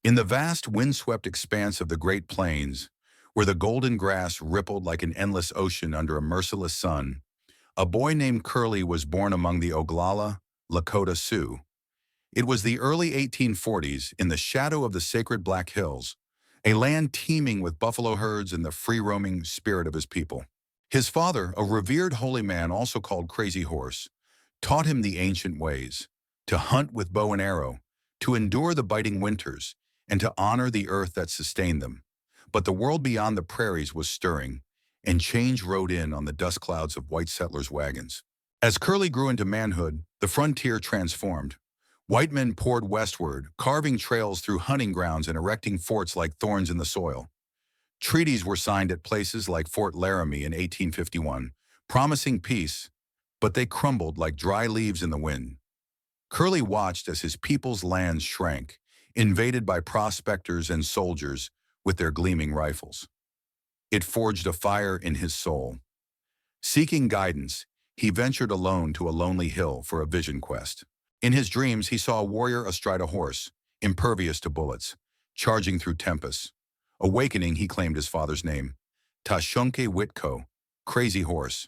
In the vast windswept expanse of the Great Plains, where the golden grass rippled like an endless ocean under a merciless sun, a boy named Curly was born among the Oglala Lakota Sioux. It was the early 1840s in the shadow of the sacred Black Hills, a land teeming with buffalo herds and the free-roaming spirit of his people. His father, a revered holy man also called Crazy Horse, taught him the ancient ways, to hunt with bow and arrow, to endure the biting winters, and to honor the earth that sustained them. But the world beyond the prairies was stirring, and change rode in on the dust clouds of white settlers' wagons. As Curly grew into manhood, the frontier transformed. White men poured westward, carving trails through hunting grounds and erecting forts like thorns in the soil. Treaties were signed at places like Fort Laramie in 1851, promising peace, but they crumbled like dry leaves in the wind. Curly watched as his people's lands shrank, invaded by prospectors and soldiers with their gleaming rifles. It forged a fire in his soul. Seeking guidance, he ventured alone to a lonely hill for a vision quest. In his dreams, he saw a warrior astride a horse, impervious to bullets, charging through tempests. Awakening, he claimed his father's name, Tashunke Witko, Crazy Horse.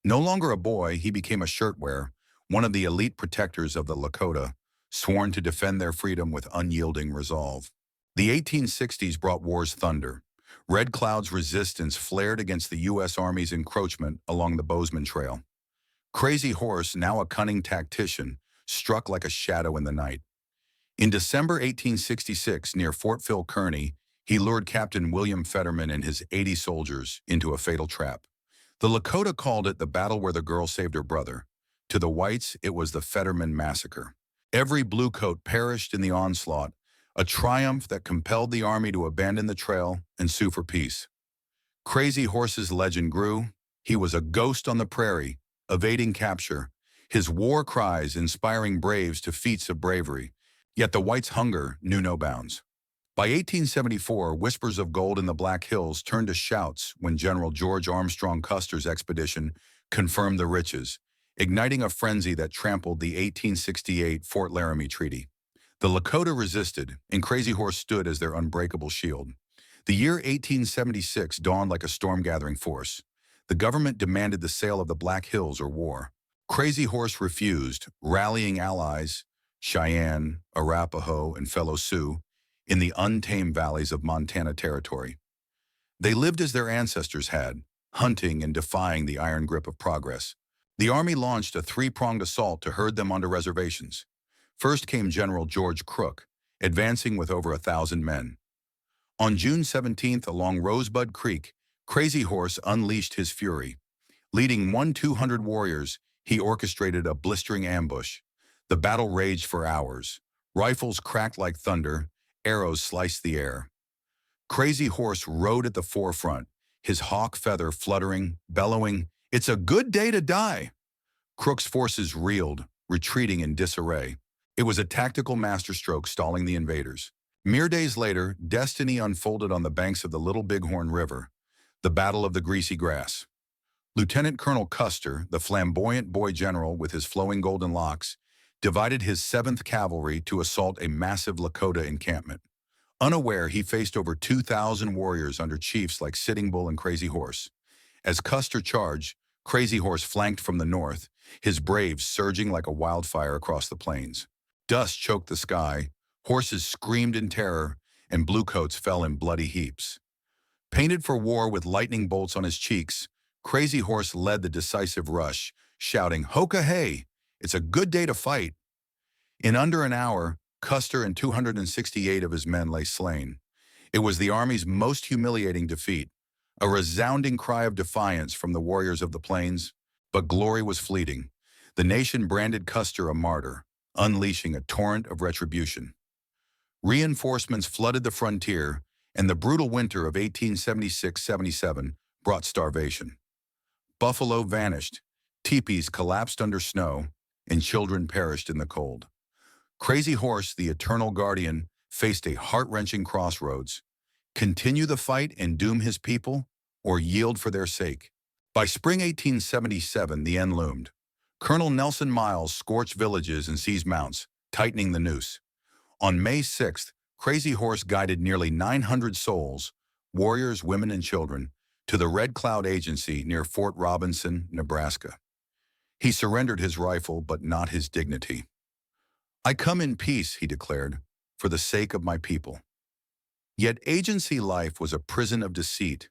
No longer a boy, he became a shirtwearer, one of the elite protectors of the Lakota, sworn to defend their freedom with unyielding resolve. The 1860s brought war's thunder. Red Cloud's resistance flared against the U.S. Army's encroachment along the Bozeman Trail. Crazy Horse, now a cunning tactician, struck like a shadow in the night. In December 1866, near Fort Phil Kearny, he lured Captain William Fetterman and his 80 soldiers into a fatal trap. The Lakota called it the battle where the girl saved her brother. To the whites, it was the Fetterman Massacre. Every bluecoat perished in the onslaught, a triumph that compelled the army to abandon the trail and sue for peace. Crazy Horse's legend grew. He was a ghost on the prairie, evading capture, his war cries inspiring braves to feats of bravery. Yet the whites' hunger knew no bounds. By 1874, whispers of gold in the Black Hills turned to shouts when General George Armstrong Custer's expedition confirmed the riches, igniting a frenzy that trampled the 1868 Fort Laramie Treaty. The Lakota resisted, and Crazy Horse stood as their unbreakable shield. The year 1876 dawned like a storm-gathering force. The government demanded the sale of the Black Hills or war. Crazy Horse refused, rallying allies, Cheyenne, Arapaho, and fellow Sioux, in the untamed valleys of Montana Territory. They lived as their ancestors had, hunting and defying the iron grip of progress. The Army launched a three-pronged assault to herd them onto reservations. First came General George Crook, advancing with over 1,000 men. On June 17th, along Rosebud Creek, Crazy Horse unleashed his fury. Leading 200 warriors, he orchestrated a blistering ambush. The battle raged for hours. Rifles cracked like thunder, arrows sliced the air. Crazy Horse rode at the forefront, his hawk feather fluttering, bellowing, "It's a good day to die!" Crook's forces reeled, retreating in disarray. It was a tactical masterstroke stalling the invaders. Mere days later, destiny unfolded on the banks of the Little Bighorn River, the Battle of the Greasy Grass. Lieutenant Colonel Custer, the flamboyant boy general with his flowing golden locks, divided his 7th Cavalry to assault a massive Lakota encampment. Unaware, he faced over 2,000 warriors under chiefs like Sitting Bull and Crazy Horse. As Custer charged, Crazy Horse flanked from the north, his braves surging like a wildfire across the plains. Dust choked the sky, horses screamed in terror, and bluecoats fell in bloody heaps. Painted for war with lightning bolts on his cheeks, Crazy Horse led the decisive rush, shouting, "Hoka hey! It's a good day to fight." In under an hour, Custer and 268 of his men lay slain. It was the Army's most humiliating defeat, a resounding cry of defiance from the warriors of the plains. But glory was fleeting. The nation branded Custer a martyr, unleashing a torrent of retribution. Reinforcements flooded the frontier, and the brutal winter of 1876-77 brought starvation. Buffalo vanished, teepees collapsed under snow, and children perished in the cold. Crazy Horse, the eternal guardian, faced a heart-wrenching crossroads: continue the fight and doom his people, or yield for their sake. By spring 1877, the end loomed. Colonel Nelson Miles scorched villages and seized mounts, tightening the noose. On May 6th, Crazy Horse guided nearly 900 souls, warriors, women, and children, to the Red Cloud Agency near Fort Robinson, Nebraska. He surrendered his rifle, but not his dignity. "I come in peace," he declared, "for the sake of my people." Yet agency life was a prison of deceit.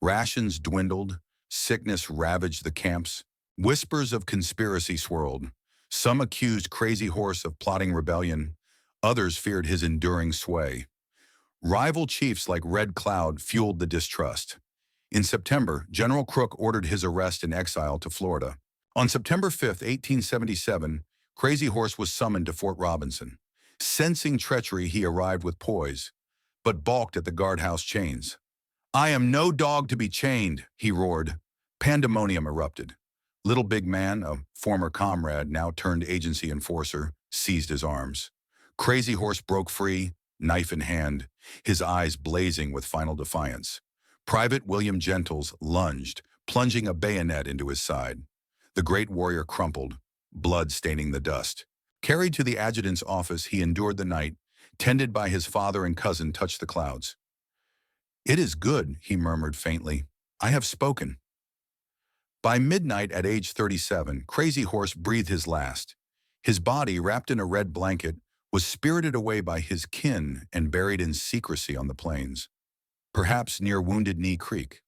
Rations dwindled, sickness ravaged the camps, whispers of conspiracy swirled. Some accused Crazy Horse of plotting rebellion, others feared his enduring sway. Rival chiefs like Red Cloud fueled the distrust. In September, General Crook ordered his arrest and exile to Florida. On September 5, 1877, Crazy Horse was summoned to Fort Robinson. Sensing treachery, he arrived with poise, but balked at the guardhouse chains. "I am no dog to be chained," he roared. Pandemonium erupted. Little Big Man, a former comrade, now turned agency enforcer, seized his arms. Crazy Horse broke free, knife in hand, his eyes blazing with final defiance. Private William Gentles lunged, plunging a bayonet into his side. The great warrior crumpled, blood staining the dust. Carried to the adjutant's office, he endured the night, tended by his father and cousin touched the clouds. "It is good," he murmured faintly. "I have spoken." By midnight at age 37, Crazy Horse breathed his last. His body, wrapped in a red blanket, was spirited away by his kin and buried in secrecy on the plains, perhaps near Wounded Knee Creek.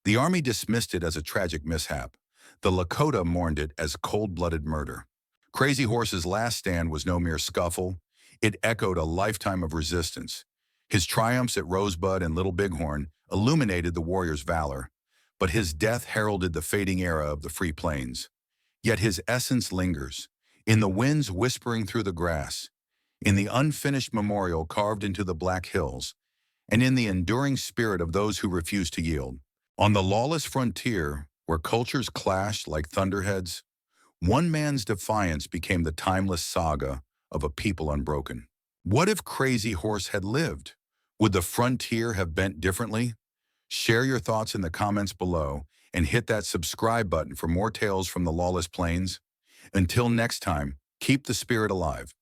The army dismissed it as a tragic mishap. The Lakota mourned it as cold-blooded murder. Crazy Horse's last stand was no mere scuffle. It echoed a lifetime of resistance. His triumphs at Rosebud and Little Bighorn illuminated the warrior's valor, but his death heralded the fading era of the Free Plains. Yet his essence lingers, in the winds whispering through the grass, in the unfinished memorial carved into the Black Hills, and in the enduring spirit of those who refuse to yield. On the lawless frontier, where cultures clashed like thunderheads, one man's defiance became the timeless saga of a people unbroken. What if Crazy Horse had lived? Would the frontier have bent differently? Share your thoughts in the comments below and hit that subscribe button for more tales from the lawless plains. Until next time, keep the spirit alive.